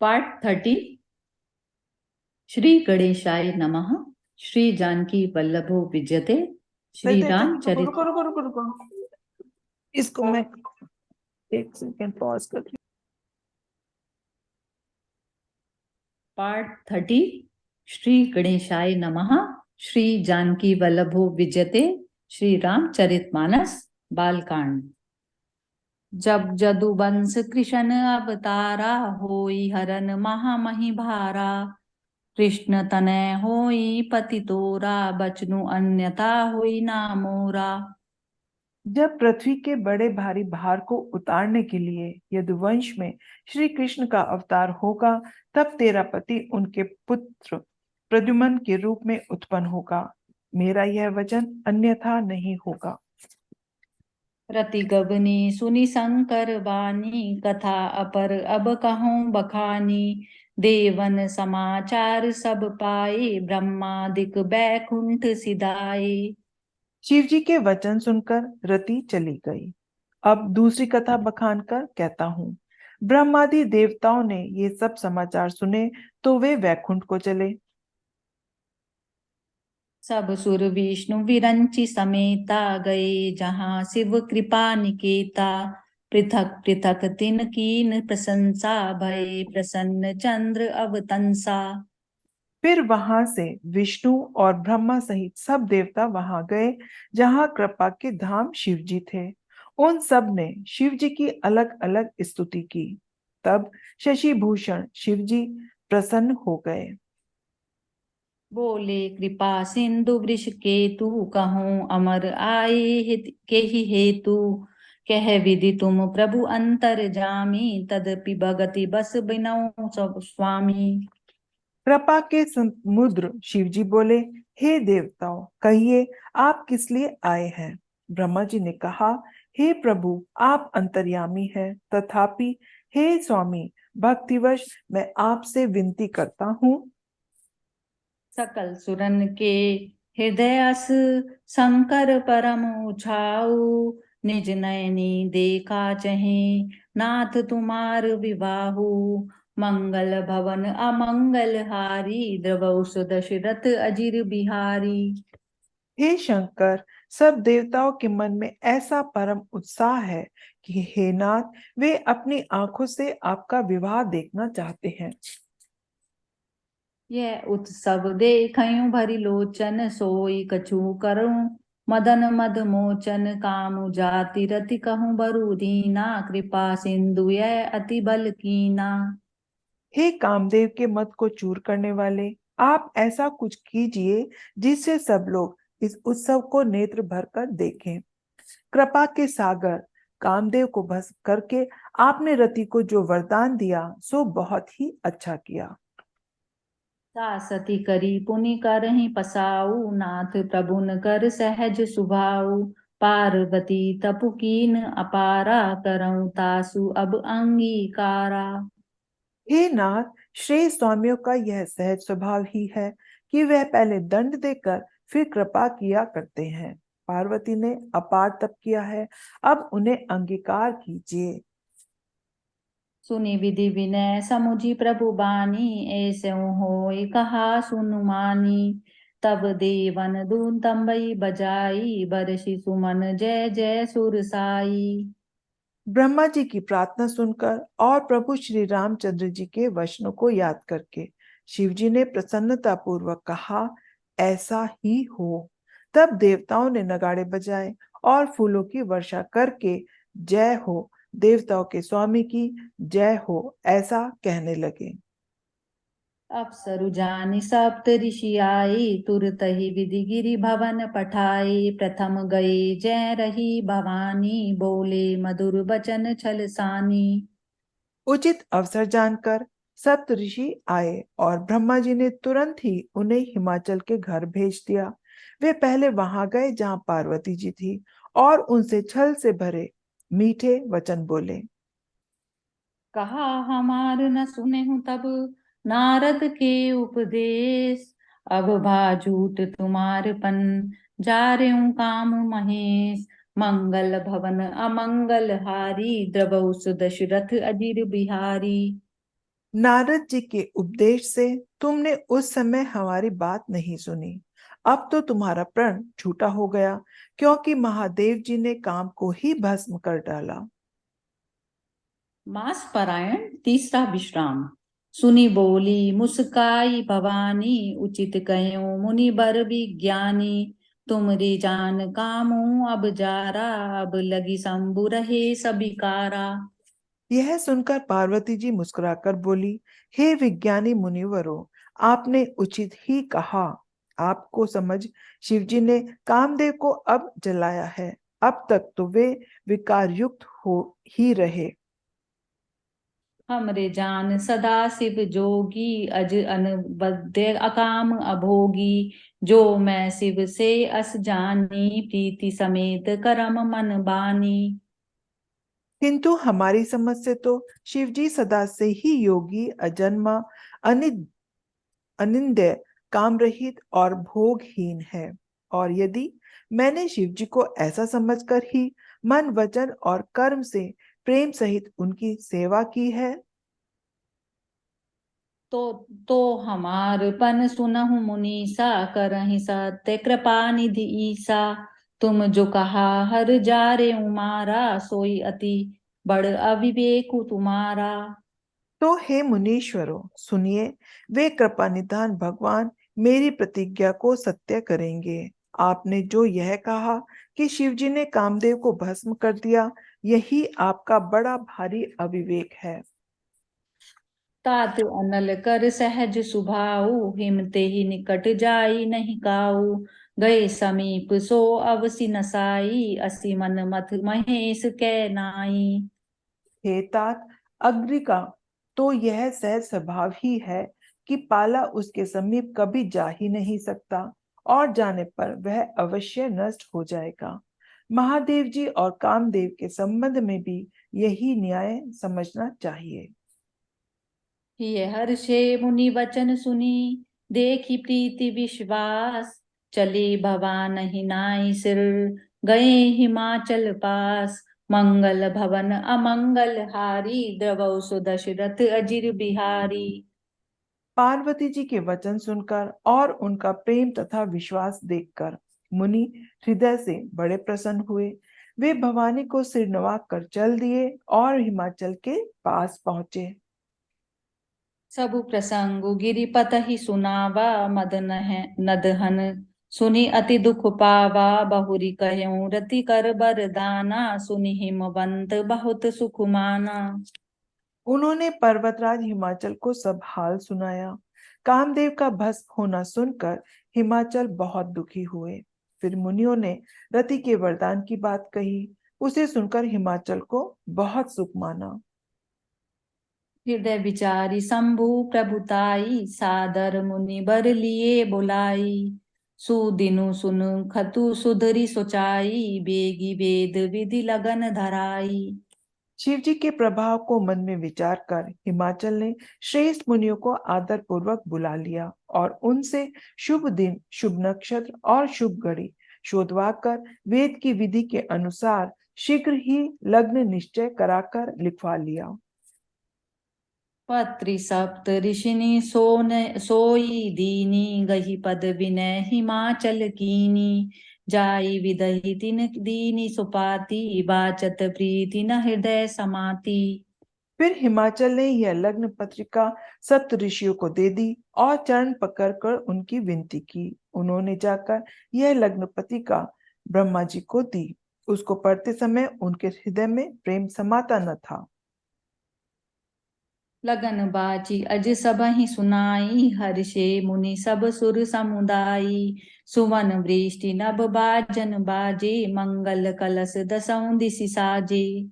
Part 30। Shri गणेशाय नमः। श्री जानकी वल्लभो विजयते। श्री रुको रामचरित। रुको रुको रुको रुको इसको मैं एक सेकेंड पॉज कर रही पार्ट 30। श्री गणेशाय नमः। श्री जानकी वल्लभो विजयते। श्री रामचरितमानस बालकांड। जब जदुवंश कृष्ण अवतारा होई हरन महामहि भारा। कृष्ण तनय होई पति तोरा बचनु अन्यथा होई ना मोरा। जब पृथ्वी के बड़े भारी भार को उतारने के लिए यदुवंश में श्री कृष्ण का अवतार होगा, तब तेरा पति उनके पुत्र प्रद्युम्न के रूप में उत्पन्न होगा। मेरा यह वचन अन्यथा नहीं होगा। रति गगनी सुनि शंकर बानी कथा अपर अब कहूँ बखानी। देवन समाचार सब पाए ब्रह्मादिक बैकुंठ सिधाए। शिव जी के वचन सुनकर रति चली गई। अब दूसरी कथा बखान कर कहता हूँ। ब्रह्मादि देवताओं ने ये सब समाचार सुने तो वे वैकुंठ को चले। सब सुर विष्णु विरंचि समेता गए जहाँ शिव कृपा निकेता। पृथक पृथक तिन कीन प्रशंसा भय प्रसन्न चंद्र अवतंसा। फिर वहां से विष्णु और ब्रह्मा सहित सब देवता वहां गए जहां कृपा के धाम शिव जी थे। उन सब ने शिव जी की अलग अलग स्तुति की। तब शशि भूषण शिव जी प्रसन्न हो गए। बोले कृपा सिंधु वृष केतु कहूँ अमर आए के ही हेतु। कह विधि तुम प्रभु अंतर जामी तदपि भगति बस बिनौ स्वामी। कृपा के समुद्र शिव जी बोले, हे देवताओं, कहिए आप किस लिए आए हैं। ब्रह्मा जी ने कहा, हे प्रभु, आप अंतर्यामी हैं, तथापि हे स्वामी, भक्तिवश मैं आपसे विनती करता हूँ। सकल सुरन के हृदयस शंकर परम उछाऊ। निज नयनी देखा चहे नाथ तुम्हार विवाहु। मंगल भवन अमंगल हारी द्रवौस दशरथ अजिर बिहारी। हे शंकर, सब देवताओं के मन में ऐसा परम उत्साह है कि हे नाथ, वे अपनी आंखों से आपका विवाह देखना चाहते हैं। यह उत्सव देखयूं भरी लोचन सोई कछु करूं। मदन मद मोचन कामु जाति रति कहूँ बरु दीना। कृपा सिंधु यह अति बल कीना। हे कामदेव के मत को चूर करने वाले, आप ऐसा कुछ कीजिए जिससे सब लोग इस उत्सव को नेत्र भर कर देखें। कृपा के सागर कामदेव को भस्म करके आपने रति को जो वरदान दिया सो बहुत ही अच्छा किया। सासती करी पुनि करहि पसाऊ नाथ प्रभुन कर सहज सुभाऊ। पार्वती तपु कीन अपारा करऊं तासु अब अंगीकारा। हे नाथ, श्रेय स्वामियों का यह सहज स्वभाव ही है कि वह पहले दंड देकर फिर कृपा किया करते हैं। पार्वती ने अपार तप किया है, अब उन्हें अंगीकार कीजिए। सुनि विधि विनय समुझी प्रभु बानी ऐसे होय कहा सुनु मानी। तब देवन दून तंबई बजाई बरसी सुमन जय जय सुर साई। ब्रह्मा जी की प्रार्थना सुनकर और प्रभु श्री रामचंद्र जी के वचनों को याद करके शिव जी ने प्रसन्नता पूर्वक कहा, ऐसा ही हो। तब देवताओं ने नगाड़े बजाए और फूलों की वर्षा करके जय हो, देवताओं के स्वामी की जय हो, ऐसा कहने लगे। अप्सरु जानि सप्त ऋषि आई तुरत ही विधि गिरि भवन पठाई। प्रथम गए जय रही भवानी बोले मधुर बचन छल सानी। उचित अवसर जानकर सप्त ऋषि आए और ब्रह्मा जी ने तुरंत ही उन्हें हिमाचल के घर भेज दिया। वे पहले वहां गए जहां पार्वती जी थी और उनसे छल से भरे मीठे वचन बोले। कहा हमार न सुने हूँ तब नारद के उपदेश। अब भाजूट तुम्हार पन जा रे हूँ काम महेश। मंगल भवन अमंगल हारी द्रवौस दशरथ अजिर बिहारी। नारद जी के उपदेश से तुमने उस समय हमारी बात नहीं सुनी। अब तो तुम्हारा प्रण झूठा हो गया, क्योंकि महादेव जी ने काम को ही भस्म कर डाला। मास परायण तीसरा विश्राम। सुनी बोली मुस्काई भवानी, उचित कयो मुनि बर विज्ञानी। तुमरी जान कामू अब जारा, अब लगी शंभु रहे सबिकारा। यह सुनकर पार्वती जी मुस्कुराकर बोली, हे विज्ञानी मुनिवरों, आपने उचित ही कहा। आपको समझ शिवजी ने कामदेव को अब जलाया है। अब तक तो वे विकार युक्त हो ही रहे। हमरे जान सदा शिव जोगी, अज अनबद्ध अकाम अभोगी। जो मैं शिव से अस जानी, प्रीति समेत करम मन बानी। किंतु हमारी समझ से तो शिवजी सदा से ही योगी, अजन्मा, अनिद अनिंद्य, काम रहित और भोगहीन है। और यदि मैंने शिव जी को ऐसा समझकर ही मन, वचन और कर्म से प्रेम सहित उनकी सेवा की है, तो तो हमार पन सुनहु मुनीसा, करहि सत्य कृपा निधि ईसा। तुम जो कहा हर जारे उमारा, सोई अति बड़ अविवेकु तुम्हारा। तो हे मुनीश्वरों सुनिए, वे कृपा निधान भगवान मेरी प्रतिज्ञा को सत्य करेंगे। आपने जो यह कहा कि शिवजी ने कामदेव को भस्म कर दिया, यही आपका बड़ा भारी अविवेक है। तात अनल कर सहज सुभाऊ, हिमते ही निकट जाई नहीं काऊ। गए समीप सो अवसि नसाई, असी मन मथ महेश कै नाई। हे तात, अग्नि का तो यह सहज स्वभाव ही है कि पाला उसके समीप कभी जा ही नहीं सकता, और जाने पर वह अवश्य नष्ट हो जाएगा। महादेव जी और कामदेव के संबंध में भी यही न्याय समझना चाहिए। ये हर्षे मुनि वचन सुनी, देखी प्रीति विश्वास। चले भवान ही नाई सिर, गए हिमाचल पास। मंगल भवन अमंगल हारी, द्रवौ सुदशरथ अजिर बिहारी। पार्वती जी के वचन सुनकर और उनका प्रेम तथा विश्वास देखकर मुनि हृदय से बड़े प्रसन्न हुए। वे भवानी को सिर नवाकर चल दिए और हिमाचल के पास पहुंचे। सबु प्रसंगु गिरिपत ही सुनावा, मदन है नदहन सुनि अति दुख पावा। बहुरी कहूँ रति कर बरदाना, सुनि हिमवंत बहुत सुख माना। उन्होंने पर्वतराज हिमाचल को सब हाल सुनाया। कामदेव का भस्म होना सुनकर हिमाचल बहुत दुखी हुए। फिर मुनियों ने रति के वरदान की बात कही। उसे सुनकर हिमाचल को बहुत सुख माना। हृदय विचारी शंभु प्रभुताई, सादर मुनि बर लिए बुलाई। सुदिनु सुनु खतु सुधरी सोचाई, बेगी वेद विधि लगन धराई। शिव जी के प्रभाव को मन में विचार कर हिमाचल ने श्रेष्ठ मुनियों को आदर पूर्वक बुला लिया और उनसे शुभ दिन, शुभ नक्षत्र और शुभ घड़ी शोधवा कर वेद की विधि के अनुसार शीघ्र ही लग्न निश्चय कराकर लिखवा लिया। पत्री सप्त ऋषिनि सोन सोई दीनी, गही पद विनय हिमाचल कीनी। जाई विदहि तिन दीनी सुपाती, बाचत प्रीति न हृदय समाती। फिर हिमाचल ने यह लग्न पत्रिका सप्त ऋषियों को दे दी और चरण पकड़कर उनकी विनती की। उन्होंने जाकर यह लग्न पत्रिका ब्रह्मा जी को दी। उसको पढ़ते समय उनके हृदय में प्रेम समाता न था। लगन बाची अज सबहि सुनाई, हर्षे मुनि सब सुर समुदाई। सुवन वृष्टि नभ बाजन बाजे, मंगल कलश दसौं दिसि साजे।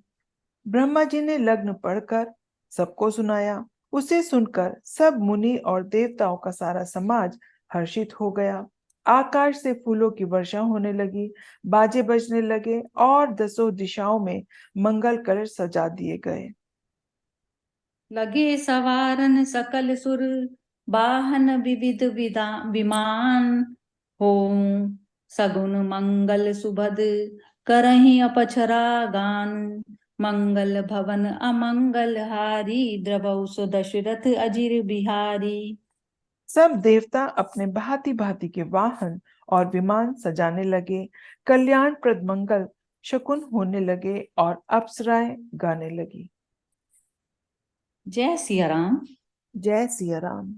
ब्रह्मा जी ने लग्न पढ़कर सबको सुनाया। उसे सुनकर सब मुनि और देवताओं का सारा समाज हर्षित हो गया। आकाश से फूलों की वर्षा होने लगी, बाजे बजने लगे और दसों दिशाओं में मंगल कलश सजा दिए गए। लगे सवारन सकल सुर, वाहन विविध विमान। हो सगुन मंगल सुभद, करहि अपछरा गान। मंगल भवन अमंगल हारी, द्रवौ सो दशरथ अजिर बिहारी। सब देवता अपने भांति भांति के वाहन और विमान सजाने लगे, कल्याणप्रद मंगल शकुन होने लगे और अप्सराएं गाने लगी। जय सिया राम। जय सिया राम।